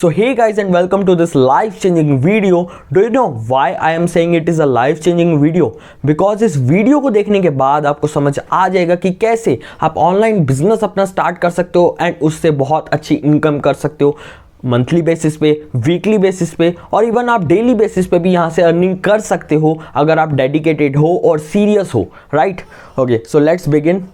So hey guys and welcome to this life changing video. Do you know why I am saying it is a life changing video? Because इस video को देखने के बाद आपको समझ आ जाएगा कि कैसे आप ऑनलाइन बिजनेस अपना स्टार्ट कर सकते हो एंड उससे बहुत अच्छी इनकम कर सकते हो मंथली बेसिस पे, वीकली बेसिस पे और इवन आप डेली बेसिस पे भी यहाँ से अर्निंग कर सकते हो अगर आप डेडिकेटेड हो और सीरियस हो, right? Okay, so let's begin.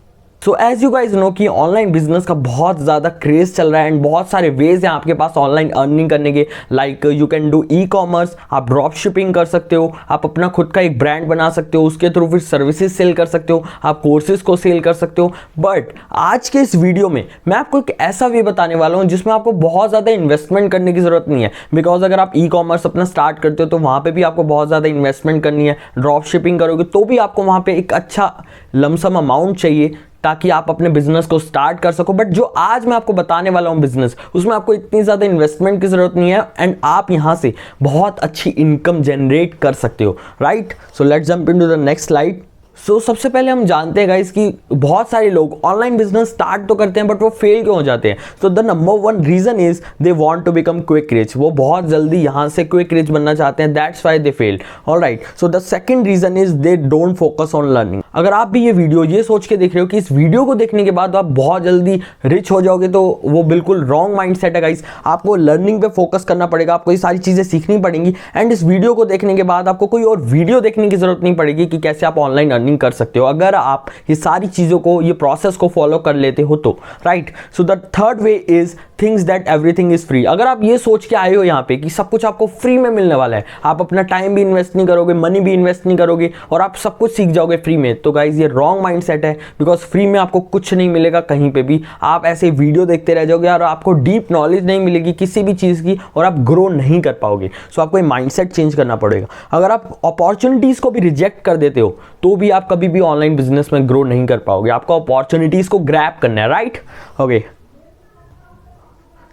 So as you guys know कि ऑनलाइन बिजनेस का बहुत ज़्यादा क्रेज चल रहा है एंड बहुत सारे वेज हैं आपके पास ऑनलाइन अर्निंग करने के। Like you can do e commerce, आप ड्रॉप शिपिंग कर सकते हो, आप अपना खुद का एक ब्रांड बना सकते हो, उसके थ्रू फिर सर्विसेज सेल कर सकते हो, आप कोर्सेज को सेल कर सकते हो। बट आज के इस वीडियो में मैं आपको एक ऐसा वे बताने वाला हूँ जिसमें आपको बहुत ज़्यादा इन्वेस्टमेंट करने की ज़रूरत नहीं है। बिकॉज अगर आप ई कॉमर्स अपना स्टार्ट करते हो तो वहाँ पर भी आपको बहुत ज़्यादा इन्वेस्टमेंट करनी है। ड्रॉप शिपिंग करोगे तो भी आपको वहाँ पर एक अच्छा लमसम अमाउंट चाहिए ताकि आप अपने बिजनेस को स्टार्ट कर सको। बट जो आज मैं आपको बताने वाला हूं बिजनेस, उसमें आपको इतनी ज़्यादा इन्वेस्टमेंट की ज़रूरत नहीं है एंड आप यहां से बहुत अच्छी इनकम जनरेट कर सकते हो, right? So let's jump into the next slide. So सबसे पहले हम जानते हैं गाइस कि बहुत सारे लोग ऑनलाइन बिजनेस स्टार्ट तो करते हैं बट वो फेल क्यों हो जाते हैं। So the number one reason is they want to become quick rich. वो बहुत जल्दी यहाँ से क्विक रिच बनना चाहते हैं, that's why they fail. Alright, so the second reason is they don't focus on learning. अगर आप भी ये वीडियो ये सोच के देख रहे हो कि इस वीडियो को देखने के बाद आप बहुत जल्दी रिच हो जाओगे तो वो बिल्कुल रॉन्ग माइंडसेट है गाइस। आपको लर्निंग पे फोकस करना पड़ेगा, आपको ये सारी चीज़ें सीखनी पड़ेंगी एंड इस वीडियो को देखने के बाद आपको कोई और वीडियो देखने की जरूरत नहीं पड़ेगी कि कैसे आप ऑनलाइन अर्निंग कर सकते हो अगर आप ये सारी चीज़ों को, ये प्रोसेस को फॉलो कर लेते हो तो, right? So the third way is things that everything is free. अगर आप ये सोच के आए हो यहाँ पे कि सब कुछ आपको फ्री में मिलने वाला है, आप अपना टाइम भी इन्वेस्ट नहीं करोगे, मनी भी इन्वेस्ट नहीं करोगे और आप सब कुछ सीख जाओगे फ्री में, तो गाइज ये रॉन्ग माइंडसेट है। बिकॉज फ्री में आपको कुछ नहीं मिलेगा कहीं पे भी। आप ऐसे वीडियो देखते रह जाओगे और आपको डीप नॉलेज नहीं मिलेगी किसी भी चीज़ की और आप ग्रो नहीं कर पाओगे। सो आपको ये माइंडसेट चेंज करना पड़ेगा। अगर आप अपॉर्चुनिटीज़ को भी रिजेक्ट कर देते हो तो भी आप कभी भी ऑनलाइन बिजनेस में ग्रो नहीं कर पाओगे। आपको अपॉर्चुनिटीज़ को ग्रैब करना है, राइट? ओके,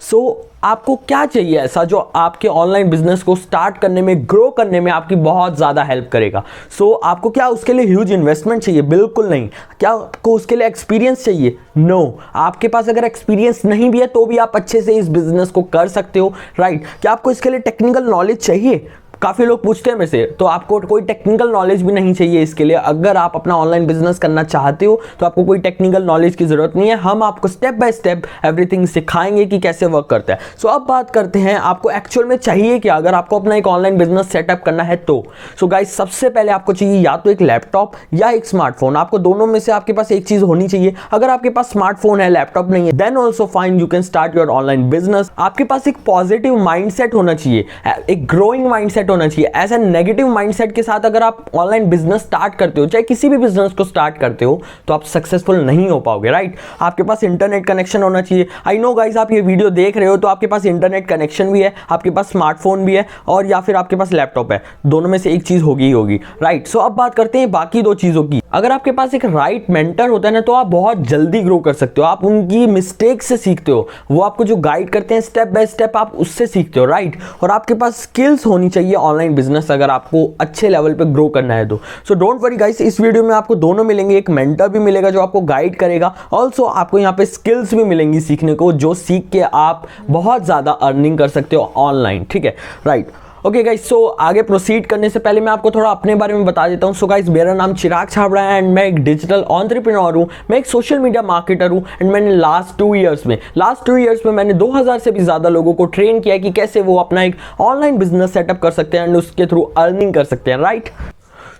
सो आपको क्या चाहिए ऐसा जो आपके ऑनलाइन बिजनेस को स्टार्ट करने में, ग्रो करने में आपकी बहुत ज़्यादा हेल्प करेगा? सो आपको क्या उसके लिए ह्यूज इन्वेस्टमेंट चाहिए? बिल्कुल नहीं। क्या आपको उसके लिए एक्सपीरियंस चाहिए? नो। आपके पास अगर एक्सपीरियंस नहीं भी है तो भी आप अच्छे से इस बिजनेस को कर सकते हो, राइट? क्या आपको इसके लिए टेक्निकल नॉलेज चाहिए? काफ़ी लोग पूछते हैं मेरे से, तो आपको कोई टेक्निकल नॉलेज भी नहीं चाहिए इसके लिए। अगर आप अपना ऑनलाइन बिजनेस करना चाहते हो तो आपको कोई टेक्निकल नॉलेज की ज़रूरत नहीं है। हम आपको स्टेप बाय स्टेप एवरीथिंग सिखाएंगे कि कैसे वर्क करता है। सो अब बात करते हैं आपको एक्चुअल में चाहिए क्या अगर आपको अपना एक ऑनलाइन बिजनेस सेटअप करना है तो। सो गाइस, सबसे पहले आपको चाहिए या तो एक लैपटॉप या एक स्मार्टफोन। आपको दोनों में से आपके पास एक चीज़ होनी चाहिए। अगर आपके पास स्मार्टफोन है, लैपटॉप नहीं है, then also fine, you can start your online business. आपके पास एक पॉजिटिव माइंडसेट होना चाहिए, एक ग्रोइंग माइंडसेट होना चाहिए। ऐसा नेगेटिव माइंडसेट के साथ अगर आप ऑनलाइन बिजनेस स्टार्ट करते हो, चाहे किसी भी बिजनेस को स्टार्ट करते हो, तो आप सक्सेसफुल नहीं हो पाओगे, राइट? आपके पास इंटरनेट कनेक्शन होना चाहिए। आई नो गाइस, आप ये वीडियो देख रहे हो तो आपके पास इंटरनेट कनेक्शन भी है, आपके पास स्मार्टफोन भी है और या फिर आपके पास लैपटॉप है। दोनों में से एक चीज होगी ही होगी, राइट? सो अब बात करते हैं बाकी दो चीजों की। अगर आपके पास एक राइट मेंटर होता है ना तो आप बहुत जल्दी ग्रो कर सकते हो। आप उनकी मिस्टेक से सीखते हो, वो आपको जो गाइड करते हैं स्टेप बाय स्टेप आप उससे सीखते हो, राइट? और आपके पास स्किल्स होनी चाहिए ऑनलाइन बिजनेस अगर आपको अच्छे लेवल पे ग्रो करना है तो। सो डोंट वरी गाइस, इस वीडियो में आपको दोनों मिलेंगे। एक मेंटर भी मिलेगा जो आपको गाइड करेगा, ऑल्सो आपको यहाँ पे स्किल्स भी मिलेंगी सीखने को, जो सीख के आप बहुत ज़्यादा अर्निंग कर सकते हो ऑनलाइन, ठीक है, राइट? ओके गाइस, सो आगे प्रोसीड करने से पहले मैं आपको थोड़ा अपने बारे में बता देता हूँ। सो गाइस, मेरा नाम चिराग छाबड़ा है एंड मैं एक डिजिटल एंटरप्रेन्योर हूँ। मैं एक सोशल मीडिया मार्केटर हूँ एंड मैंने लास्ट 2 इयर्स में मैंने 2000 से भी ज़्यादा लोगों को ट्रेन किया कि कैसे वो अपना एक ऑनलाइन बिजनेस सेटअप कर सकते हैं एंड उसके थ्रू अर्निंग कर सकते हैं, राइट?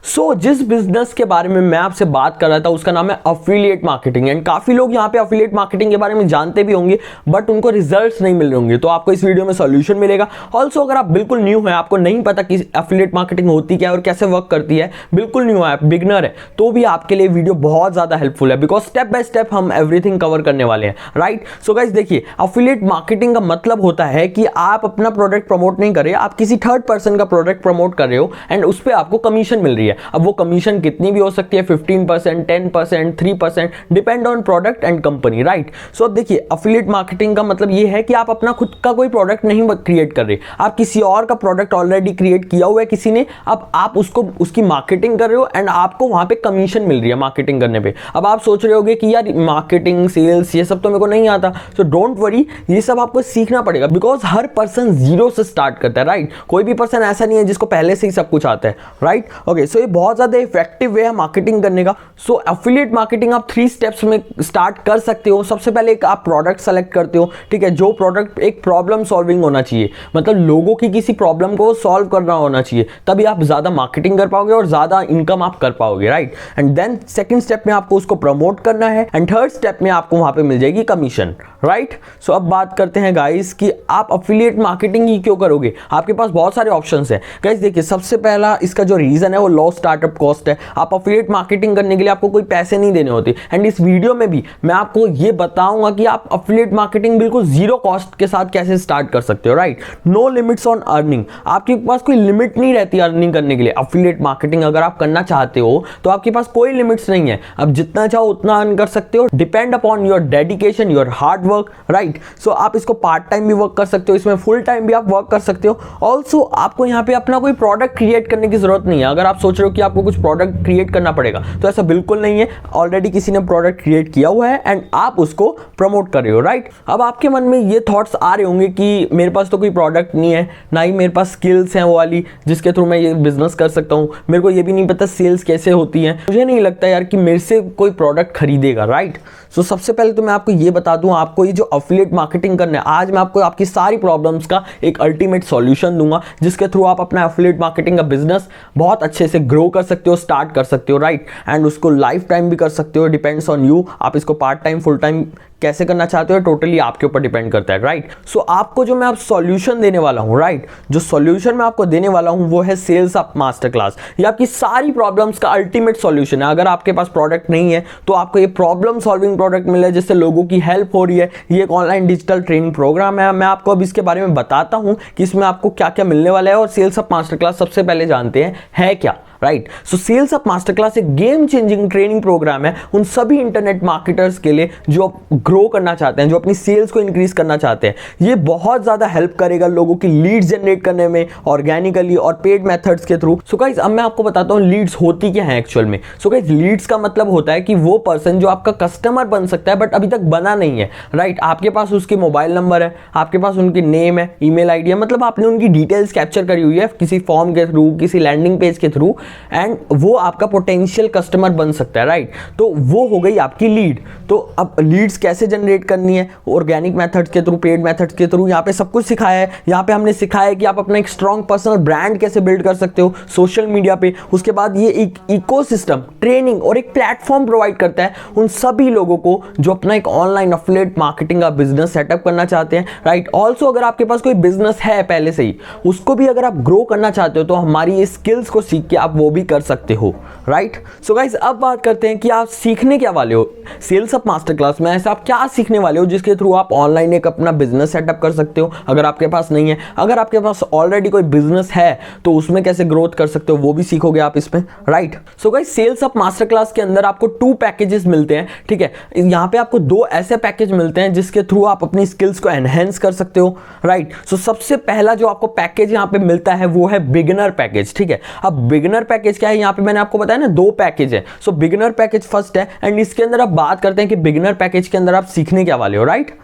सो जिस बिजनेस के बारे में मैं आपसे बात कर रहा था उसका नाम है अफिलिएट मार्केटिंग एंड काफ़ी लोग यहाँ पे अफिलिएट मार्केटिंग के बारे में जानते भी होंगे बट उनको रिजल्ट्स नहीं मिल रहे होंगे। तो आपको इस वीडियो में सॉल्यूशन मिलेगा। ऑल्सो अगर आप बिल्कुल न्यू है, आपको नहीं पता कि अफिलिएट मार्केटिंग होती क्या है और कैसे वर्क करती है, बिल्कुल न्यू है, आप बिगनर है, तो भी आपके लिए वीडियो बहुत ज़्यादा हेल्पफुल है बिकॉज स्टेप बाय स्टेप हम एवरीथिंग कवर करने वाले हैं, राइट? सो गाइस देखिए, अफिलिएट मार्केटिंग का मतलब होता है कि आप अपना प्रोडक्ट प्रमोट नहीं कर रहे, आप किसी थर्ड पर्सन का प्रोडक्ट प्रमोट कर रहे हो एंड उस पर आपको कमीशन मिल रही है। अब वो कमीशन कितनी भी हो सकती है, 15%, 10%, 3%, depend on product and company, right. So अब देखिए अफिलिएट मार्केटिंग का मतलब ये है कि आप अपना खुद का कोई प्रोडक्ट नहीं क्रिएट कर रहे, आप किसी और का प्रोडक्ट ऑलरेडी क्रिएट किया हुआ है किसी ने, अब आप उसको उसकी मार्केटिंग कर रहे हो एंड आपको वहां पे कमीशन मिल रही है मार्केटिंग करने पे। अब आप सोच रहे होगे कि यार मार्केटिंग, सेल्स, ये सब तो मेरे को नहीं आता, तो डोंट वरी, ये सब आपको सीखना पड़ेगा, बिकॉज हर पर्सन जीरो से स्टार्ट करता है, राइट। कोई भी पर्सन ऐसा नहीं है जिसको पहले से ही सब कुछ आता है, राइट। ओके, सो ये बहुत ज्यादा इफेक्टिव वे है मार्केटिंग करने का। सो एफिलिएट मार्केटिंग आप 3 स्टेप्स में स्टार्ट कर सकते हो। सबसे पहले एक आप प्रोडक्ट सेलेक्ट करते हो, ठीक है, जो प्रोडक्ट एक प्रॉब्लम सॉल्विंग होना चाहिए, मतलब लोगों की किसी प्रॉब्लम को सॉल्व करना होना चाहिए, तभी आप ज्यादा मार्केटिंग कर पाओगे और ज्यादा इनकम आप कर पाओगे, right. And then second step में आपको उसको प्रमोट करना है एंड थर्ड स्टेप में आपको वहां पे मिल जाएगी कमीशन, राइट। सो अब बात करते हैं गाइस कि आप एफिलिएट मार्केटिंग ही क्यों करोगे। आपके पास बहुत सारे ऑप्शंस हैं गाइस। देखिए सबसे पहला इसका जो रीजन है वो लो स्टार्टअप कॉस्ट है। आप एफिलिएट मार्केटिंग करने के लिए आपको कोई पैसे नहीं देने होते, एंड इस वीडियो में भी मैं आपको ये बताऊंगा कि आप एफिलिएट मार्केटिंग बिल्कुल जीरो कॉस्ट के साथ कैसे स्टार्ट कर सकते हो, right. No limits on earning, आपके पास कोई लिमिट नहीं रहती अर्निंग करने के लिए। एफिलिएट मार्केटिंग अगर आप करना चाहते हो तो आपके पास कोई लिमिट्स नहीं है, आप जितना चाहो उतना अर्न कर सकते हो, depend upon your dedication, your hard work, right. So आप इसको पार्ट टाइम भी वर्क कर सकते हो, इसमें फुल टाइम भी आप वर्क कर सकते हो। ऑल्सो आपको यहाँ पे अपना कोई प्रोडक्ट क्रिएट करने की जरूरत नहीं है। अगर आप सोच रहे हो कि आपको कुछ प्रोडक्ट क्रिएट करना पड़ेगा, तो ऐसा बिल्कुल नहीं है। ऑलरेडी किसी ने प्रोडक्ट क्रिएट किया हुआ है एंड आप उसको प्रमोट कर रहे हो, राइट। अब आपके मन में ये थॉट्स आ रहे होंगे कि मेरे पास तो कोई प्रोडक्ट नहीं है, ना ही मेरे पास स्किल्स हैं वो वाली जिसके थ्रू मैं ये बिजनेस कर सकता हूँ, मेरे को ये भी नहीं पता सेल्स कैसे होती है, मुझे नहीं लगता यार कि मेरे से कोई प्रोडक्ट खरीदेगा, राइट। सो सबसे पहले तो मैं आपको ये बता दूं, आपको ये जो एफिलिएट मार्केटिंग करना है, आज मैं आपको आपकी सारी प्रॉब्लम्स का एक अल्टीमेट सॉल्यूशन दूंगा, जिसके थ्रू आप अपना एफिलिएट मार्केटिंग का बिजनेस बहुत अच्छे से ग्रो कर सकते हो, स्टार्ट कर सकते हो, राइट। एंड उसको लाइफ टाइम भी कर सकते हो, डिपेंड्स ऑन यू। आप इसको पार्ट टाइम, फुल टाइम कैसे करना चाहते हो, टोटली आपके ऊपर डिपेंड करता है, राइट। सो आपको जो मैं आप सॉल्यूशन देने वाला हूं, राइट, जो सॉल्यूशन मैं आपको देने वाला हूं वो है सेल्स अप मास्टर क्लास। ये आपकी सारी प्रॉब्लम्स का अल्टीमेट सॉल्यूशन है। अगर आपके पास प्रोडक्ट नहीं है तो आपको ये प्रॉब्लम सॉल्विंग प्रोडक्ट मिला है जिससे लोगों की हेल्प हो रही है। ये एक ऑनलाइन डिजिटल ट्रेनिंग प्रोग्राम है। मैं आपको अब इसके बारे में बताता हूं कि इसमें आपको क्या क्या मिलने वाला है। और सेल्स अप मास्टर क्लास सबसे पहले जानते हैं है क्या, right. So sales up master class एक गेम चेंजिंग ट्रेनिंग प्रोग्राम है उन सभी इंटरनेट मार्केटर्स के लिए जो ग्रो करना चाहते हैं, जो अपनी सेल्स को इंक्रीज करना चाहते हैं। ये बहुत ज्यादा हेल्प करेगा लोगों की लीड्स जनरेट करने में, ऑर्गेनिकली और पेड मेथड्स के थ्रू। सो गाइस अब मैं आपको बताता हूं लीड्स होती क्या है एक्चुअल में। सो गाइस लीड्स का मतलब होता है कि वो पर्सन जो आपका कस्टमर बन सकता है बट अभी तक बना नहीं है, राइट। आपके पास उसके मोबाइल नंबर है, आपके पास उनकी नेम है, ईमेल आईडी है, मतलब आपने उनकी डिटेल्स कैप्चर करी हुई है किसी फॉर्म के थ्रू, किसी लैंडिंग पेज के थ्रू, एंड वो आपका पोटेंशियल कस्टमर बन सकता है, राइट। तो वो हो गई आपकी लीड। तो अब लीड्स कैसे जनरेट करनी है, ऑर्गेनिक मेथड्स के थ्रू, पेड मेथड्स के थ्रू, यहाँ पे सब कुछ सिखाया है। यहाँ पे हमने सिखाया है कि आप अपना एक स्ट्रॉन्ग पर्सनल ब्रांड कैसे बिल्ड कर सकते हो सोशल मीडिया पे। उसके बाद ये एक इकोसिस्टम, ट्रेनिंग और एक प्लेटफॉर्म प्रोवाइड करता है उन सभी लोगों को जो अपना एक ऑनलाइन एफिलिएट मार्केटिंग का बिजनेस सेटअप करना चाहते हैं, राइट। ऑल्सो अगर आपके पास कोई बिजनेस है पहले से ही, उसको भी अगर आप ग्रो करना चाहते हो तो हमारी ये स्किल्स को सीख के आप वो भी कर सकते हो, राइट। सो गाइस अब बात करते हैं कि आप सीखने क्या वाले हो सेल्स अप मास्टर क्लास में। ऐसा आप क्या सीखने वाले हो जिसके थ्रू आप ऑनलाइन एक अपना बिजनेस सेटअप कर सकते हो अगर आपके पास नहीं है। अगर आपके पास ऑलरेडी कोई बिजनेस है तो उसमें कैसे ग्रोथ कर सकते हो वो भी सीखोगे आप इसमें, right. So guys sales up master class के अंदर आपको 2 पैकेजेस मिलते हैं, ठीक है। यहाँ पे आपको 2 ऐसे पैकेज मिलते हैं जिसके थ्रू आप अपनी स्किल्स को एनहेंस कर सकते हो, राइट। सो सबसे पहला जो आपको पैकेज यहाँ पे मिलता है वो है बिगिनर पैकेज, ठीक है। अब बिगिनर पैकेज क्या है, यहाँ पे मैंने आपको बताया ना 2 पैकेज है। सो बिगिनर पैकेज फर्स्ट है एंड इसके अंदर आप बात करते हैं कि बिगिनर पैकेज के अंदर आप सीखने क्या वाले हो, राइट।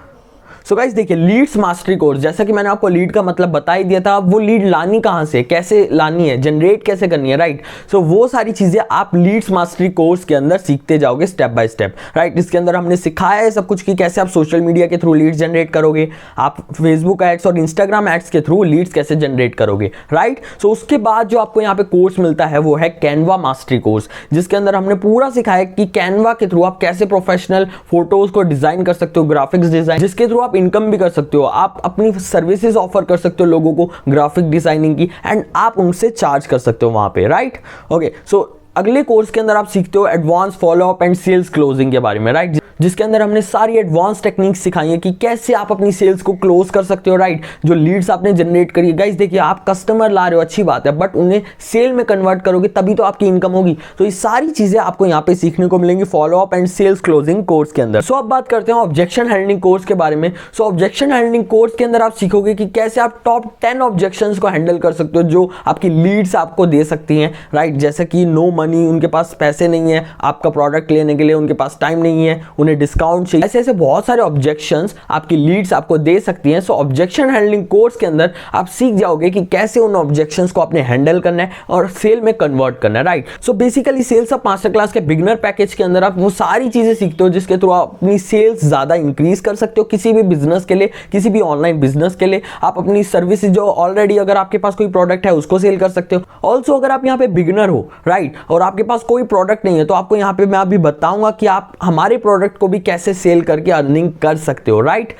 सो गाइस देखिए लीड्स मास्टरी कोर्स, जैसा कि मैंने आपको लीड का मतलब बता ही दिया था, वो लीड लानी कहां से, कैसे लानी है, जनरेट कैसे करनी है, राइट। सो वो सारी चीजें आप लीड्स मास्टरी कोर्स के अंदर सीखते जाओगे स्टेप बाय स्टेप, राइट। इसके अंदर हमने सिखाया है सब कुछ कि कैसे आप सोशल मीडिया के थ्रू लीड्स जनरेट करोगे, आप फेसबुक एड्स और इंस्टाग्राम एड्स के थ्रू लीड्स कैसे जनरेट करोगे, राइट। सो उसके बाद जो आपको यहाँ पे कोर्स मिलता है वो है कैनवा मास्टरी कोर्स, जिसके अंदर हमने पूरा सिखाया कि कैनवा के थ्रू आप कैसे प्रोफेशनल फोटोज को डिजाइन कर सकते हो, ग्राफिक्स डिजाइन, जिसके थ्रू आप इनकम भी कर सकते हो। आप अपनी सर्विसेज ऑफर कर सकते हो लोगों को ग्राफिक डिजाइनिंग की एंड आप उनसे चार्ज कर सकते हो वहां पे, राइट। ओके, सो अगले कोर्स के अंदर आप सीखते हो advance follow up and sales closing के बारे में, राइट, जिसके अंदर हमने सारी एडवांस टेक्निक्स सिखाई है कि कैसे आप अपनी सेल्स को क्लोज कर सकते हो, राइट। जो लीड्स आपने जनरेट करी है, गाइस देखिए आप कस्टमर ला रहे हो, अच्छी बात है, बट उन्हें सेल में कन्वर्ट करोगे तभी तो आपकी इनकम होगी। तो ये सारी चीजें आपको यहाँ पे सीखने को मिलेंगी follow up and sales closing course के अंदर। सो अब बात करते हैं ऑब्जेक्शन हैंडलिंग कोर्स के बारे में। सो ऑब्जेक्शन हैंडलिंग कोर्स के अंदर आप सीखोगे कि कैसे आप टॉप 10 ऑब्जेक्शंस को हैंडल कर सकते हो जो आपकी लीड्स आपको दे सकती हैं, राइट। जैसे कि नो मनी, उनके पास पैसे नहीं है आपका प्रोडक्ट लेने के लिए, उनके पास टाइम नहीं है, उन्हें डिस्काउंट चाहिए, ऐसे ऐसे बहुत सारे ऑब्जेक्शंस आपकी लीड्स आपको दे सकती हैं। सो ऑब्जेक्शन हैंडलिंग कोर्स के अंदर आप सीख जाओगे कि कैसे उन ऑब्जेक्शंस को आपने हैंडल करना है और सेल में कन्वर्ट करना है, right. So basically sales up master class के बिगिनर पैकेज के अंदर आप वो सारी चीजें सीखते हो जिसके थ्रू आप अपनी सेल्स ज्यादा इंक्रीज कर सकते हो किसी भी बिजनेस के लिए, किसी भी ऑनलाइन बिजनेस के लिए। आप अपनी सर्विस जो ऑलरेडी अगर आपके पास कोई प्रोडक्ट है उसको सेल कर सकते हो। ऑल्सो अगर आप यहाँ पे बिगिनर हो, राइट, और आपके पास कोई प्रोडक्ट नहीं है तो आपको यहाँ पे मैं अभी बताऊंगा कि आप हमारे प्रोडक्ट को भी कैसे सेल करके अर्निंग कर सकते हो, right.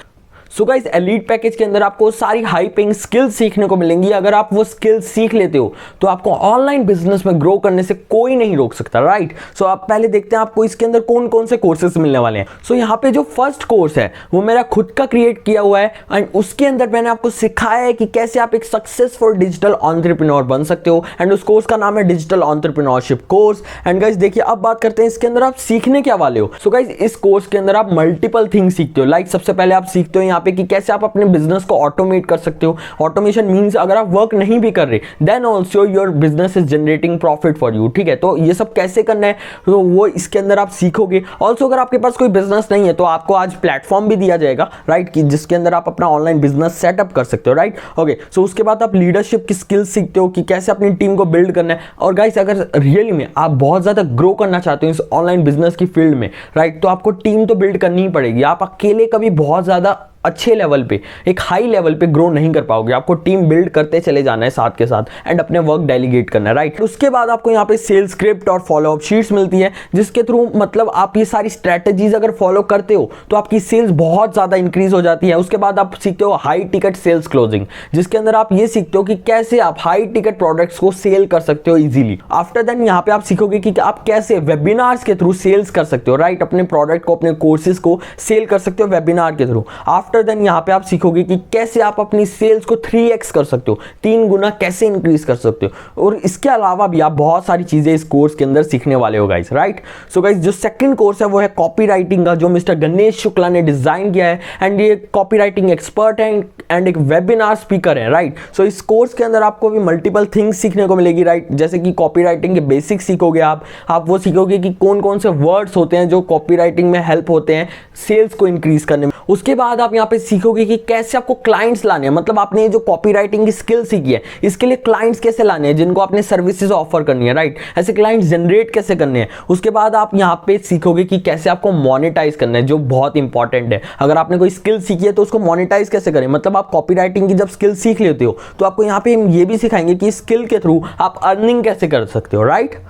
So guys elite package के अंदर आपको सारी हाई पेइंग स्किल्स सीखने को मिलेंगी। अगर आप वो स्किल्स सीख लेते हो तो आपको ऑनलाइन बिजनेस में ग्रो करने से कोई नहीं रोक सकता, राइट। सो आप पहले देखते हैं आपको इसके अंदर कौन कौन से कोर्सेज मिलने वाले हैं। सो यहाँ पे जो फर्स्ट कोर्स है वो मेरा खुद का क्रिएट किया हुआ है एंड उसके अंदर मैंने आपको सिखाया है कि कैसे आप एक सक्सेसफुल डिजिटल एंटरप्रेन्योर बन सकते हो एंड उस कोर्स का नाम है digital entrepreneurship course. And guys देखिए अब बात करते हैं इसके अंदर आप सीखने क्या वाले हो। सो गाइस इस कोर्स के अंदर आप मल्टीपल थिंग्स सीखते हो। लाइक सबसे पहले आप सीखते हो यहाँ पे कि कैसे आप अपने बिजनेस को ऑटोमेट कर सकते हो। ऑटोमेशन मींस अगर आप वर्क नहीं भी कर रहे then also your business is generating profit for you, ठीक है। तो ये सब कैसे करना है तो वो इसके अंदर आप सीखोगे। ऑल्सो अगर आपके पास कोई बिजनेस नहीं है तो आपको आज प्लेटफॉर्म भी दिया जाएगा, राइट, कि जिसके अंदर आप अपना ऑनलाइन बिजनेस सेटअप कर सकते हो, राइट। ओके, सो उसके बाद आप लीडरशिप की स्किल्स सीखते हो कि कैसे अपनी टीम को बिल्ड करना है। और गाइस अगर रियली में आप बहुत ज्यादा ग्रो करना चाहते हो इस ऑनलाइन बिजनेस की फील्ड में, राइट, तो आपको टीम तो बिल्ड करनी ही पड़ेगी। आप अकेले कभी बहुत ज्यादा अच्छे लेवल पे, एक हाई लेवल पे ग्रो नहीं कर पाओगे। आपको टीम बिल्ड करते चले जाना है साथ के साथ एंड अपने वर्क डेलीगेट करना है, राइट। उसके बाद आपको यहाँ पे सेल्स स्क्रिप्ट और फॉलो अप शीट्स मिलती है जिसके थ्रू मतलब आप ये सारी स्ट्रेटेजीज अगर फॉलो करते हो तो आपकी सेल्स बहुत ज्यादा इंक्रीज हो जाती है। उसके बाद आप सीखते हो हाई टिकट सेल्स क्लोजिंग जिसके अंदर आप ये सीखते हो कि कैसे आप हाई टिकट प्रोडक्ट्स को सेल कर सकते हो इजीली। आफ्टर देन यहाँ पे आप सीखोगे कि आप कैसे वेबिनार्स के थ्रू सेल्स कर सकते हो, राइट, अपने प्रोडक्ट को, अपने कोर्सेज को सेल कर सकते हो वेबिनार के थ्रू। आफ्टर देन यहाँ पे आप सीखोगे कि कैसे आप अपनी सेल्स को 3x कर सकते हो, 3 गुना कैसे इंक्रीज कर सकते हो। और इसके अलावा भी आप बहुत सारी चीजें इस कोर्स के अंदर सीखने वाले हो गाइस, राइट। सो गाइस जो सेकंड कोर्स है वो है कॉपी राइटिंग का, जो मिस्टर गणेश शुक्ला ने डिजाइन किया है एंड ये कॉपी राइटिंग एक्सपर्ट है एंड एक वेबिनार स्पीकर है, राइट। सो इस कोर्स के अंदर आपको भी मल्टीपल थिंग्स सीखने को मिलेगी, राइट। जैसे कि कॉपी राइटिंग के बेसिक्स सीखोगे आप वो सीखोगे कि कौन कौन से वर्ड्स होते हैं जो कॉपी राइटिंग में हेल्प होते हैं सेल्स को इंक्रीज करने में। उसके बाद आप यहाँ पे सीखोगे कि कैसे आपको क्लाइंट्स लाने हैं, मतलब आपने जो कॉपी राइटिंग की स्किल सीखी है इसके लिए क्लाइंट्स कैसे लाने हैं जिनको आपने सर्विसेज ऑफर करनी है, राइट। ऐसे क्लाइंट्स जनरेट कैसे करने हैं। उसके बाद आप यहाँ पे सीखोगे कि कैसे आपको मोनेटाइज करना है, जो बहुत इंपॉर्टेंट है। अगर आपने कोई स्किल सीखी है तो उसको मोनेटाइज कैसे करें। मतलब आप कॉपी राइटिंग की जब स्किल सीख लेते हो तो आपको यहाँ पे ये भी सिखाएंगे कि स्किल के थ्रू आप अर्निंग कैसे कर सकते हो, राइट।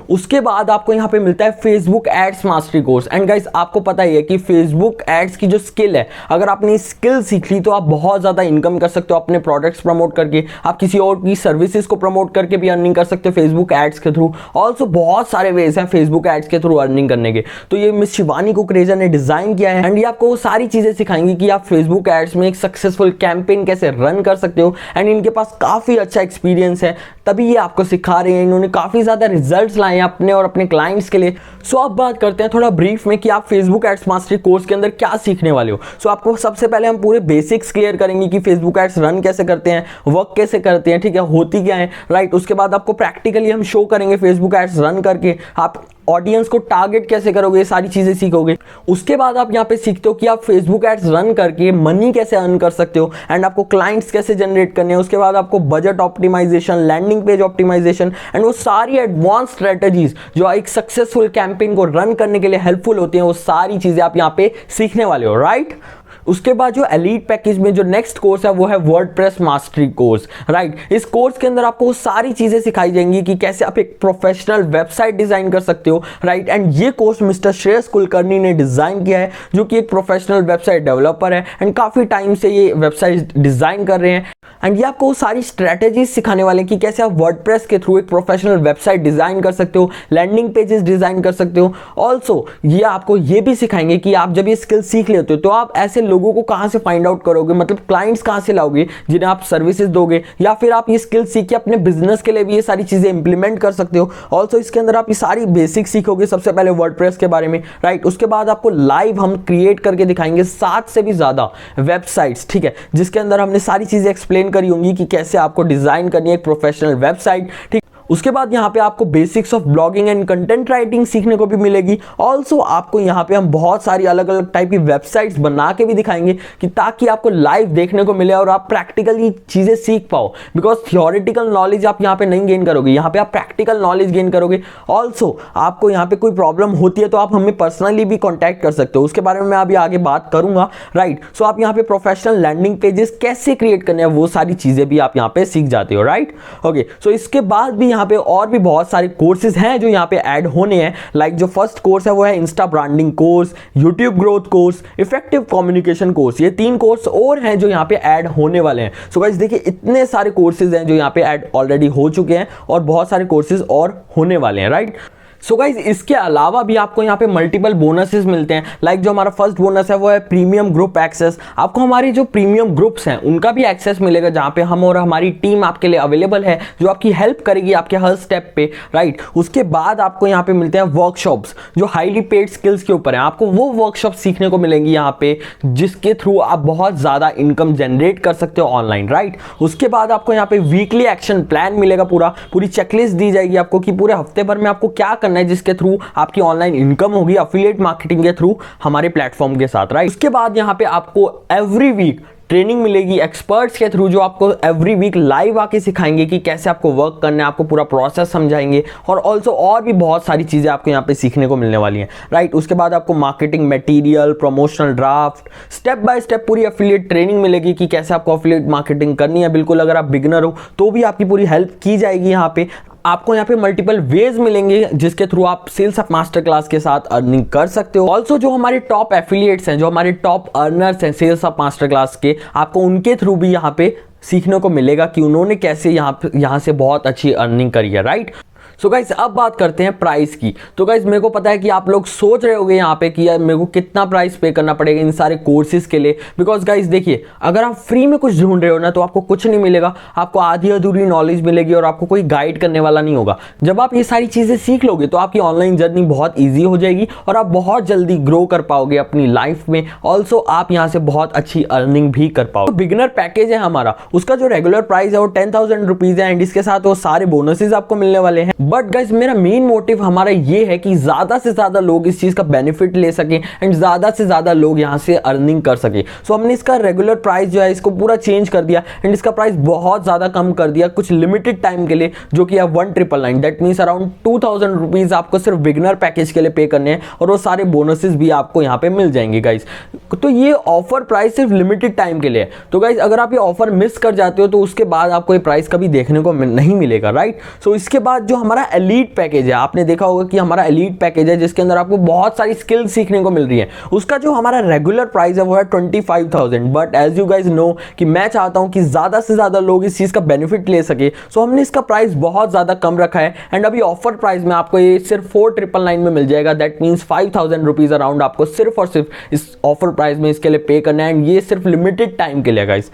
उसके बाद आपको यहाँ पे मिलता है Facebook ads mastery course. And guys आपको पता ही है कि फेसबुक एड्स की जो स्किल है, अगर आपने स्किल सीख ली तो आप बहुत ज़्यादा इनकम कर सकते हो अपने प्रोडक्ट्स प्रमोट करके। आप किसी और की सर्विसेज को प्रमोट करके भी अर्निंग कर सकते हो फेसबुक एड्स के थ्रू। ऑल्सो बहुत सारे वेज हैं फेसबुक एड्स के थ्रू अर्निंग करने के। तो ये मिस शिवानी कुकरेजा ने डिजाइन किया है एंड ये आपको वो सारी चीज़ें सिखाएंगी कि आप फेसबुक एड्स में एक सक्सेसफुल कैंपेन कैसे रन कर सकते हो। एंड इनके पास काफ़ी अच्छा एक्सपीरियंस है तभी ये आपको सिखा रहे हैं। इन्होंने काफ़ी ज़्यादा रिजल्ट्स लाए हैं अपने और अपने क्लाइंट्स के लिए। सो अब बात करते हैं थोड़ा ब्रीफ में कि आप फेसबुक एड्स मास्टरी कोर्स के अंदर क्या सीखने वाले हो। सो आपको सबसे पहले हम पूरे बेसिक्स क्लियर करेंगे कि फेसबुक एड्स रन कैसे करते हैं, वर्क कैसे करते हैं, ठीक है, होती क्या है, राइट। उसके बाद आपको प्रैक्टिकली हम शो करेंगे फेसबुक एड्स रन करके आप ऑडियंस को टारगेट कैसे करोगे, ये सारी चीजें सीखोगे। उसके बाद आप यहाँ पे सीखते हो कि आप फेसबुक एड्स रन करके मनी कैसे अर्न कर सकते हो एंड आपको क्लाइंट्स कैसे जनरेट करने हैं। उसके बाद आपको budget optimisation, landing page optimisation and वो सारी एडवांस स्ट्रेटजीज जो एक सक्सेसफुल कैंपेन को रन करने के लिए हेल्पफुल होती हैं, वो सारी चीजें आप यहाँ पे सीखने वाले हो, राइट। उसके बाद जो एलीट पैकेज में जो नेक्स्ट कोर्स है वो है वर्डप्रेस मास्टरी कोर्स, राइट। इस कोर्स के अंदर आपको वो सारी चीजें सिखाई जाएंगी कि कैसे आप एक प्रोफेशनल वेबसाइट डिजाइन कर सकते हो, राइट। एंड ये कोर्स मिस्टर श्रेयस कुलकर्णी ने डिजाइन किया है जो कि एक प्रोफेशनल वेबसाइट डेवलपर है एंड काफी टाइम से ये वेबसाइट डिजाइन कर रहे हैं। एंड ये आपको सारी स्ट्रेटेजीज सिखाने वाले हैं कि कैसे आप वर्डप्रेस के थ्रू एक प्रोफेशनल वेबसाइट डिजाइन कर सकते हो, लैंडिंग पेजेस डिजाइन कर सकते हो। ऑल्सो ये आपको ये भी सिखाएंगे कि आप जब ये स्किल सीख लेते हो तो आप ऐसे लोगों को कहां से फाइंड आउट करोगे, मतलब क्लाइंट्स कहां से लाओगे जिन्हें आप सर्विसेज दोगे, या फिर आप ये स्किल सीख के अपने बिजनेस के लिए भी ये सारी चीजें इंप्लीमेंट कर सकते हो। ऑल्सो इसके अंदर आप ये सारी बेसिक सीखोगे, सबसे पहले वर्डप्रेस के बारे में, राइट। उसके बाद आपको लाइव हम क्रिएट करके दिखाएंगे 7 से भी ज्यादा वेबसाइट्स, ठीक है, जिसके अंदर हमने सारी चीजें एक्सप्लेन करी होंगी कि कैसे आपको डिजाइन करनी है एक प्रोफेशनल वेबसाइट, ठीक। उसके बाद यहाँ पे आपको basics of blogging and content writing सीखने को भी मिलेगी। ऑल्सो आपको यहाँ पे हम बहुत सारी अलग अलग टाइप की वेबसाइट्स बना के भी दिखाएंगे कि ताकि आपको लाइव देखने को मिले और आप प्रैक्टिकली चीजें सीख पाओ, बिकॉज थियोरिटिकल नॉलेज आप यहाँ पे नहीं गेन करोगे, यहाँ पे आप प्रैक्टिकल नॉलेज गेन करोगे। ऑल्सो आपको यहाँ पे कोई प्रॉब्लम होती है तो आप हमें पर्सनली भी कॉन्टैक्ट कर सकते हो, उसके बारे में मैं अभी आगे बात करूंगा, राइट। सो आप यहाँ पे प्रोफेशनल लैंडिंग पेजेस कैसे क्रिएट करने हैं वो सारी चीजें भी आप यहाँ पे सीख जाते हो, राइट। ओके, सो इसके बाद भी यहाँ पे और भी बहुत सारे कोर्सेज हैं जो यहाँ पे ऐड होने हैं। लाइक जो फर्स्ट कोर्स है वो है Insta branding course, YouTube growth course, effective communication course. ये 3 कोर्स और हैं जो यहाँ पे ऐड होने वाले हैं। सो गाइस देखिए इतने सारे कोर्सेज हैं जो यहाँ पे ऐड ऑलरेडी हो चुके हैं और बहुत सारे कोर्सेज और होने वाले हैं, राइट। सो गाइज इसके अलावा भी आपको यहाँ पे मल्टीपल बोनसेस मिलते हैं। लाइक जो हमारा फर्स्ट बोनस है वो है प्रीमियम ग्रुप एक्सेस। आपको हमारी जो प्रीमियम ग्रुप्स हैं उनका भी एक्सेस मिलेगा, जहाँ पे हम और हमारी टीम आपके लिए अवेलेबल है जो आपकी हेल्प करेगी आपके हर स्टेप पे, राइट। उसके बाद आपको यहाँ पे मिलते हैं वर्कशॉप्स जो हाईली पेड स्किल्स के ऊपर है। आपको वो वर्कशॉप सीखने को मिलेंगी यहाँ पे जिसके थ्रू आप बहुत ज्यादा इनकम जनरेट कर सकते हो ऑनलाइन, राइट। उसके बाद आपको यहाँ पे वीकली एक्शन प्लान मिलेगा, पूरी चेकलिस्ट दी जाएगी आपको कि पूरे हफ्ते भर में आपको क्या करना है जिसके थ्रू आपकी ऑनलाइन इनकम होगी अफिलिएट मार्केटिंग के थ्रू हमारे प्लेटफॉर्म के साथ, राइट। उसके बाद यहाँ पे आपको एवरी वीक ट्रेनिंग मिलेगी एक्सपर्ट्स के थ्रू जो आपको एवरी वीक लाइव आके सिखाएंगे कि कैसे आपको वर्क करना है, आपको पूरा प्रोसेस समझाएंगे और ऑल्सो और भी बहुत सारी चीजें आपको यहाँ पे सीखने को मिलने वाली हैं, राइट। उसके बाद आपको marketing material, promotional draft, step by step पूरी एफिलिएट ट्रेनिंग मिलेगी कि कैसे आपको एफिलिएट मार्केटिंग करनी है। बिल्कुल अगर आप बिगिनर हो तो भी आपकी पूरी हेल्प की जाएगी यहाँ पे। आपको यहाँ पे मल्टीपल वेज मिलेंगे जिसके थ्रू आप सेल्स अप मास्टर क्लास के साथ अर्निंग कर सकते हो। ऑल्सो जो हमारे टॉप एफिलिएट्स हैं, जो हमारे टॉप अर्नर्स हैं सेल्स अप मास्टर क्लास के, आपको उनके थ्रू भी यहाँ पे सीखने को मिलेगा कि उन्होंने कैसे यहाँ से बहुत अच्छी अर्निंग करी है, राइट। सो गाइस अब बात करते हैं प्राइस की। तो गाइस मेरे को पता है कि आप लोग सोच रहे होंगे यहाँ पे कि यार मेरे को कितना प्राइस पे करना पड़ेगा इन सारे कोर्सेज के लिए, बिकॉज गाइस देखिए अगर आप फ्री में कुछ ढूंढ रहे हो ना तो आपको कुछ नहीं मिलेगा, आपको आधी अधूरी नॉलेज मिलेगी और आपको कोई गाइड करने वाला नहीं होगा। जब आप ये सारी चीजें सीख लोगे तो आपकी ऑनलाइन जर्नी बहुत ईजी हो जाएगी और आप बहुत जल्दी ग्रो कर पाओगे अपनी लाइफ में। ऑल्सो आप यहाँ से बहुत अच्छी अर्निंग भी कर पाओगे। तो बिगिनर पैकेज है हमारा, उसका जो रेगुलर प्राइस है वो 10,000 रुपीज है एंड इसके साथ वो सारे बोनसेस आपको मिलने वाले हैं। बट गाइस मेरा मेन मोटिव हमारा ये है कि ज्यादा से ज्यादा लोग इस चीज का बेनिफिट ले सके एंड ज्यादा से ज्यादा लोग यहां से अर्निंग कर सके। सो हमने इसका रेगुलर प्राइस जो है इसको पूरा चेंज कर दिया एंड इसका प्राइस बहुत ज्यादा कम कर दिया कुछ लिमिटेड टाइम के लिए, जो कि है 1999। दैट मींस अराउंड 2000 रुपीज आपको सिर्फ बिगिनर पैकेज के लिए पे करने हैं और वो सारे बोनसेस भी आपको यहाँ पे मिल जाएंगे गाइस। तो ये ऑफर प्राइस सिर्फ लिमिटेड टाइम के लिए है। तो गाइस अगर आप ये ऑफर मिस कर जाते हो तो उसके बाद आपको ये प्राइस कभी देखने को नहीं मिलेगा, राइट। सो इसके बाद जो हमारा एलीट पैकेज है, आपने देखा होगा कि हमारा एलीट पैकेज है जिसके अंदर आपको बहुत सारी स्किल्स सीखने को मिल रही है, उसका जो हमारा रेगुलर प्राइस है वो है 25,000। But as you guys know कि मैं चाहता हूं कि ज्यादा से ज्यादा लोग इस चीज का बेनिफिट ले सके, सो हमने इसका प्राइस बहुत ज्यादा कम रखा है एंड अभी ऑफर प्राइस में आपको ये सिर्फ 4,999 में मिल जाएगा। दैट मीन्स 5,000 रुपीज अराउंड आपको सिर्फ और सिर्फ इस ऑफर प्राइस में इसके लिए पे करना है एंड ये सिर्फ लिमिटेड टाइम के लिए गाइज।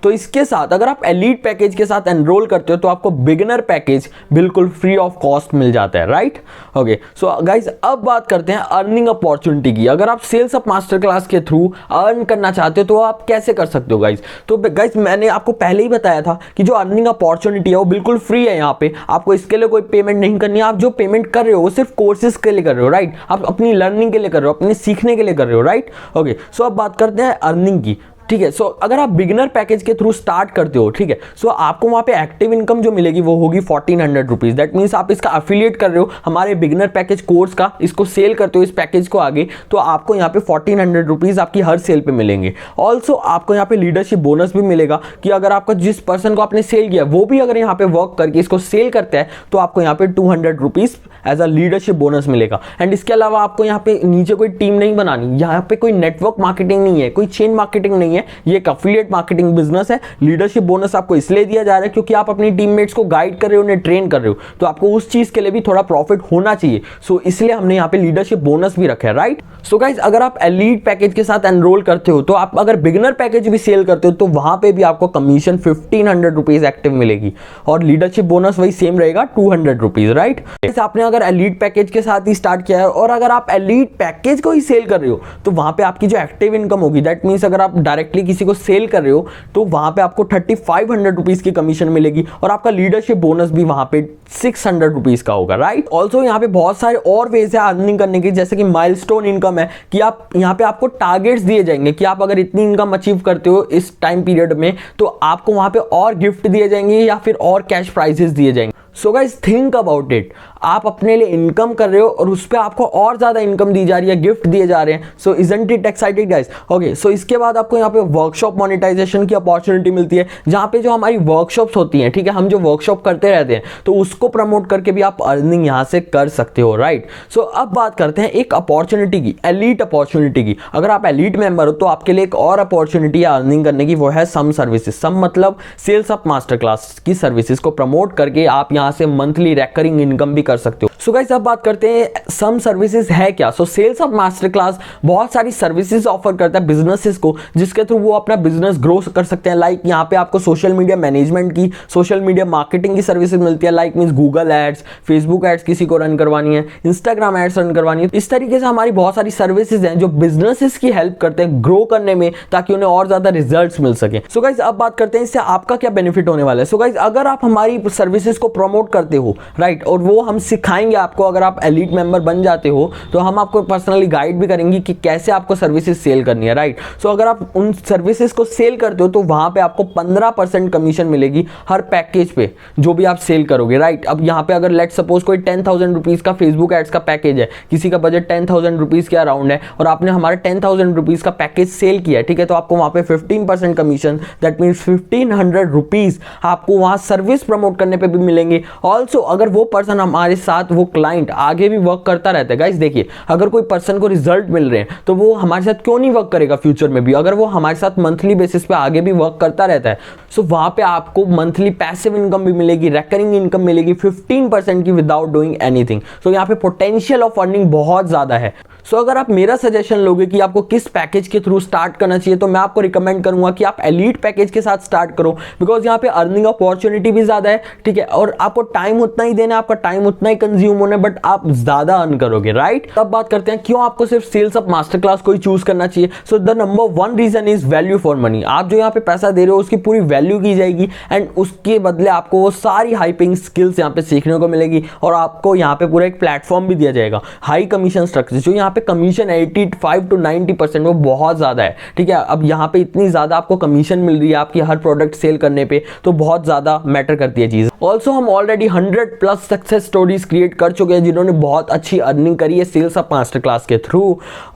तो इसके साथ अगर आप एलीट पैकेज के साथ एनरोल करते हो तो आपको बिगिनर पैकेज बिल्कुल फ्री ऑफ कॉस्ट मिल जाता है, राइट। ओके सो गाइज अब बात करते हैं अर्निंग अपॉर्चुनिटी की। अगर आप सेल्स अप मास्टर क्लास के थ्रू अर्न करना चाहते हो तो आप कैसे कर सकते हो गाइज। तो गाइज मैंने आपको पहले ही बताया था कि जो अर्निंग अपॉर्चुनिटी है वो बिल्कुल फ्री है। यहाँ पे आपको इसके लिए कोई पेमेंट नहीं करनी है। आप जो पेमेंट कर रहे हो वो सिर्फ कोर्सेज के लिए कर रहे हो, राइट। आप अपनी लर्निंग के लिए कर रहे हो, अपने सीखने के लिए कर रहे हो, राइट। ओके सो अब बात करते हैं अर्निंग की, ठीक है। सो अगर आप बिगिनर पैकेज के थ्रू स्टार्ट करते हो, ठीक है, सो आपको वहां पे एक्टिव इनकम जो मिलेगी वो होगी 1400 रुपीज। दैट मीन्स आप इसका अफिलिएट कर रहे हो हमारे बिगिनर पैकेज कोर्स का, इसको सेल करते हो इस पैकेज को आगे, तो आपको यहाँ पे 1400 रुपीज आपकी हर सेल पे मिलेंगे। ऑल्सो आपको यहाँ पे लीडरशिप बोनस भी मिलेगा कि अगर आपका जिस पर्सन को आपने सेल किया वो भी अगर यहाँ पे वर्क करके इसको सेल करता है तो आपको यहाँ पे 200 rupees as a leadership bonus मिलेगा। एंड इसके अलावा आपको यहाँ पे नीचे कोई टीम नहीं बनानी, यहाँ पे कोई नेटवर्क मार्केटिंग नहीं है, कोई चेन मार्केटिंग नहीं है, नहीं है, ये एक अफिलिएट मार्केटिंग बिजनेस है। लीडरशिप बोनस आपको इसलिए दिया जा रहा है क्योंकि आप अपनी टीममेट्स को गाइड कर रहे हो, उन्हें ट्रेन कर रहे हो, तो आपको उस चीज के लिए भी थोड़ा प्रॉफिट होना चाहिए। सो इसलिए हमने यहाँ पे लीडरशिप बोनस भी रखा है, राइट। सो गाइज, अगर आप एलीट पैकेज के साथ एनरोल करते हो, तो आप अगर बिगिनर पैकेज भी सेल करते हो, तो वहां पे भी आपको कमीशन 1500 रुपीज एक्टिव मिलेगी और लीडरशिप बोनस वही सेम रहेगा 200 रुपीज, राइट। आपने अगर एलीट पैकेज के साथ ही स्टार्ट किया है और अगर आप एलीट पैकेज को ही सेल कर रहे हो, तो वहां पे आपकी जो एक्टिव इनकम होगी, दैट मींस अगर आप डायरेक्टली किसी को सेल कर रहे हो, तो वहां पे आपको 3500 रुपीज की कमीशन मिलेगी और आपका लीडरशिप बोनस भी वहां पे 600 रुपीज का होगा, राइट। ऑल्सो यहाँ पे बहुत सारे और वेज है अर्निंग करने की, जैसे कि माइलस्टोन इनकम है कि आप यहाँ पे आपको टारगेट्स दिए जाएंगे कि आप अगर इतनी इनकम अचीव करते हो इस टाइम पीरियड में, तो आपको वहां पे और गिफ्ट दिए जाएंगे या फिर और कैश प्राइजेस दिए जाएंगे। So guys, think about it, आप अपने लिए इनकम कर रहे हो और उस पर आपको और ज्यादा इनकम दी जा रही है, गिफ्ट दिए जा रहे हैं। So isn't it excited guys? Okay, so इसके बाद आपको यहाँ पे वर्कशॉप मोनेटाइजेशन की अपॉर्चुनिटी मिलती है, जहां पे जो हमारी वर्कशॉप्स होती हैं, ठीक है, हम जो वर्कशॉप करते रहते हैं, तो उसको प्रमोट करके भी आप अर्निंग यहां से कर सकते हो, राइट। सो अब बात करते हैं एक अपॉर्चुनिटी की, एलीट अपॉर्चुनिटी की। अगर आप एलीट मेंबर हो तो आपके लिए एक और अपॉर्चुनिटी है अर्निंग करने की, वो है सम सर्विसेज। सम मतलब सेल्स अप मास्टर क्लास की सर्विसेज को प्रमोट करके आप यहां से मंथली रिकरिंग इनकम भी कर सकते हो। सो गाइस, अब बात करते हैं सम सर्विसेज है क्या। So sales up master class बहुत सारी सर्विसेज ऑफर करता है बिजनेसेस को, जिसके थ्रू वो अपना बिजनेस ग्रो कर सकते हैं। लाइक यहाँ पे आपको सोशल मीडिया मैनेजमेंट की, सोशल मीडिया मार्केटिंग की सर्विसेज मिलती है, like means Google ads, Facebook ads किसी को रन करवानी है, इंस्टाग्राम एड्स रन करवानी है। इस तरीके से हमारी बहुत सारी सर्विसेज हैं जो बिजनेसेस की हेल्प करते हैं ग्रो करने में, ताकि उन्हें और ज्यादा रिजल्ट्स मिल सके। सो गाइस, अब बात करते हैं इससे आपका क्या बेनिफिट होने वाला है। सो गाइस, अगर आप हमारी सर्विसेज को प्रमोट करते हो, राइट, और वो हम सिखाएंगे आपको, अगर आप एलीट मेंबर बन जाते हो तो हम आपको पर्सनली गाइड भी करेंगे कि कैसे आपको सर्विसेज सेल करनी है, राइट। सो अगर आप उन सर्विसेज को सेल करते हो तो वहां पे आपको 15% कमीशन मिलेगी हर पैकेज पे जो भी आप सेल करोगे, राइट। अब यहाँ पे अगर लेट सपोज कोई 10,000 रुपीज का फेसबुक एड्स का पैकेज है, किसी का बजट 10,000 रुपीज के अराउंड है और आपने हमारे 10,000 रुपीज का पैकेज सेल किया है, ठीक है, तो आपको वहां पे 15% कमीशन, दैट मीन्स 1500 रुपीज आपको वहां सर्विस प्रमोट करने पे भी मिलेंगे। ऑल्सो अगर वो पर्सन हमारे साथ, वो क्लाइंट आगे भी वर्क करता रहता है, गाइस देखिए, अगर कोई पर्सन को रिजल्ट मिल रहे हैं तो वो हमारे साथ क्यों नहीं वर्क करेगा फ्यूचर में भी, अगर वो हमारे साथ मंथली बेसिस पे आगे भी वर्क करता रहता है। सो वहां पे आपको मंथली पैसिव इनकम भी मिलेगी, रिकरिंग इनकम मिलेगी 15% की विदाउट डूइंग एनीथिंग। सो यहाँ पे पोटेंशियल ऑफ अर्निंग बहुत ज्यादा है। सो अगर आप मेरा सजेशन लोगे कि आपको किस पैकेज के थ्रू स्टार्ट करना चाहिए, तो मैं आपको रिकमेंड करूंगा कि आप एलीट पैकेज के साथ स्टार्ट करो, बिकॉज यहाँ पे अर्निंग अपॉर्चुनिटी भी ज्यादा है, ठीक है, और आपको टाइम उतना ही देना है, आपका टाइम उतना ही कंज्यूम होना है, बट आप ज्यादा अर्न करोगे, राइट। अब बात करते हैं क्यों आपको सिर्फ सेल्स अप मास्टर क्लास को ही चूज करना चाहिए। So the number 1 reason is value for money. आप जो यहाँ पे पैसा दे रहे हो उसकी पूरी वैल्यू की जाएगी एंड उसके बदले आपको वो सारी हाई पेइंग स्किल्स यहाँ पे सीखने को मिलेगी और आपको यहाँ पे पूरा एक प्लेटफॉर्म भी दिया जाएगा। हाई कमीशन स्ट्रक्चर, जो यहाँ पे कमीशन 85 to 90% वो बहुत ज्यादा है, ठीक है। अब यहाँ पे इतनी ज्यादा आपको कमीशन मिल रही है आपकी हर प्रोडक्ट सेल करने पे, तो बहुत ज्यादा मैटर करती है चीज। ऑल्सो हम ऑलरेडी 100+ सक्सेस स्टोरीज क्रिएट कर चुके हैं जिन्होंने बहुत अच्छी अर्निंग करी है सेल्स अप मास्टर क्लास के थ्रू।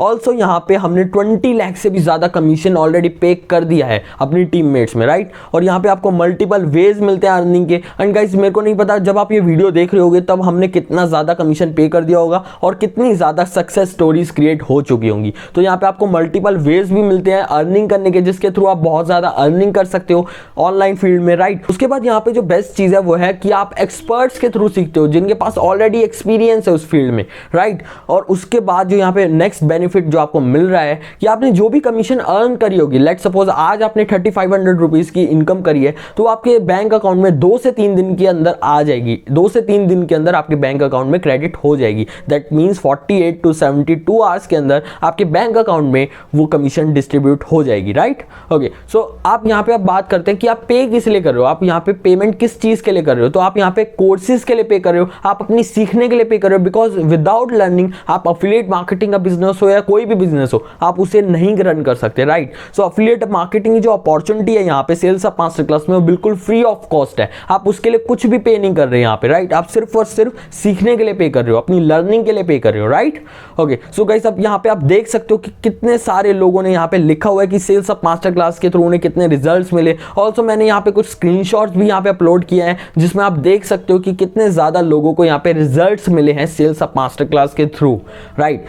ऑल्सो यहाँ पे हमने 20 लाख से भी ज्यादा कमीशन ऑलरेडी पे कर दिया है अपनी टीममेट्स में, राइट। और यहाँ पे आपको मल्टीपल वेज मिलते हैं अर्निंग के। एंड गाइस, मेरे को नहीं पता जब आप ये वीडियो देख रहे होगे तब हमने कितना ज्यादा कमीशन पे कर दिया होगा और कितनी ज्यादा सक्सेस स्टोरीज क्रिएट हो चुकी होंगी। तो यहाँ पे आपको मल्टीपल वेज भी मिलते हैं अर्निंग करने के, जिसके थ्रू आप बहुत ज्यादा अर्निंग कर सकते हो ऑनलाइन फील्ड में, राइट। उसके बाद यहाँ पे जो बेस्ट चीज है वो है कि आप एक्सपर्ट्स के थ्रू सीखते हो जिनके पास ऑलरेडी एक्सपीरियंस है उस फील्ड में, राइट। और उसके बाद जो यहाँ पे नेक्स्ट बेनिफिट जो आपको मिल रहा है कि आपने जो भी कमीशन अर्न करी होगी, लेट सपोज आज आपने 3500 रुपीज की इनकम करी है, तो आपके बैंक अकाउंट में 2 से 3 दिन के अंदर आ जाएगी, 2 से 3 दिन के अंदर आपके बैंक अकाउंट में क्रेडिट हो जाएगी। दैट मीन्स 48 to 72 आवर्स के अंदर आपके बैंक अकाउंट में वो कमीशन डिस्ट्रीब्यूट हो जाएगी, राइट। ओके, सो आप यहाँ पे आप बात करते हैं कि आप पे किस लिए कर रहे हो, आप यहाँ पे पेमेंट किस चीज के लिए कर रहे हो। तो आप यहाँ पे कोर्सेज के लिए पे कर रहे हो, आप अपनी सीखने के लिए पे कर रहे हो, बिकॉज विदाउट लर्निंग आप अफिलिएट मार्केटिंग का बिजनेस हो या कोई भी बिजनेस हो, आप उसे नहीं रन कर सकते, राइट। सो अफिलिएट मार्केटिंग की जो अपॉर्चुनिटी है यहाँ पे सेल्स अप मास्टर क्लास में, वो बिल्कुल फ्री ऑफ कॉस्ट है। आप उसके लिए कुछ भी पे नहीं कर रहे यहाँ पे, राइट। आप सिर्फ और सिर्फ सीखने के लिए पे कर रहे हो, अपनी लर्निंग के लिए पे कर रहे हो, राइट। ओके, सो गाइस, अब यहाँ पे आप देख सकते हो कि कितने सारे लोगों ने यहाँ पे लिखा हुआ है कि सेल्स अप मास्टर क्लास के थ्रू उन्हें कितने रिजल्ट्स मिले। ऑल्सो मैंने यहाँ पे कुछ स्क्रीनशॉट्स भी यहाँ पे अपलोड किए हैं जिसमें आप देख सकते हो कि कितने ज्यादा लोगों को यहाँ पे रिजल्ट्स मिले हैं सेल्स अप मास्टर क्लास के थ्रू, राइट।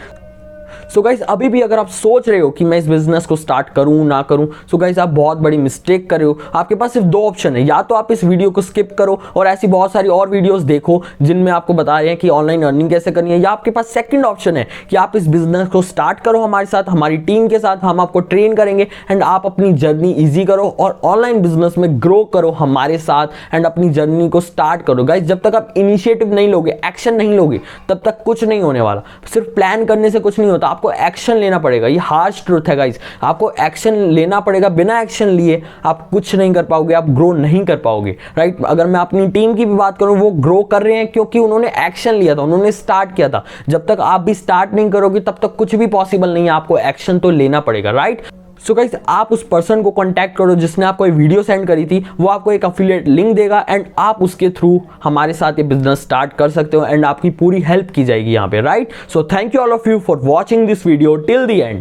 सो गाइस अभी भी अगर आप सोच रहे हो कि मैं इस बिजनेस को स्टार्ट करूं ना करूं, सो गाइस आप बहुत बड़ी मिस्टेक कर रहे हो। आपके पास सिर्फ दो ऑप्शन है, या तो आप इस वीडियो को स्किप करो और ऐसी बहुत सारी और वीडियोस देखो जिनमें आपको बता रहे हैं कि ऑनलाइन अर्निंग कैसे करनी है, या आपके पास सेकंड ऑप्शन है कि आप इस बिजनेस को स्टार्ट करो हमारे साथ, हमारी टीम के साथ, हम आपको ट्रेन करेंगे एंड आप अपनी जर्नी ईजी करो और ऑनलाइन बिजनेस में ग्रो करो हमारे साथ एंड अपनी जर्नी को स्टार्ट करो। गाइस जब तक आप इनिशिएटिव नहीं लोगे, एक्शन नहीं लोगे, तब तक कुछ नहीं होने वाला। सिर्फ प्लान करने से कुछ नहीं होता, आपको एक्शन लेना पड़ेगा। ये हार्श ट्रूथ है गाइस, आपको एक्शन लेना पड़ेगा। बिना एक्शन लिए आप कुछ नहीं कर पाओगे, आप ग्रो नहीं कर पाओगे, राइट। अगर मैं अपनी टीम की भी बात करूं, वो ग्रो कर रहे हैं क्योंकि उन्होंने एक्शन लिया था, उन्होंने स्टार्ट किया था। जब तक आप भी स्टार्ट नहीं करोगे तब तक कुछ भी पॉसिबल नहीं है, आपको एक्शन तो लेना पड़ेगा, राइट। सो गाइस आप उस पर्सन को कांटेक्ट करो जिसने आपको ये वीडियो सेंड करी थी, वो आपको एक अफिलिएट लिंक देगा एंड आप उसके थ्रू हमारे साथ ये बिजनेस स्टार्ट कर सकते हो एंड आपकी पूरी हेल्प की जाएगी यहाँ पे, right. So thank you all of you for watching this video till the end.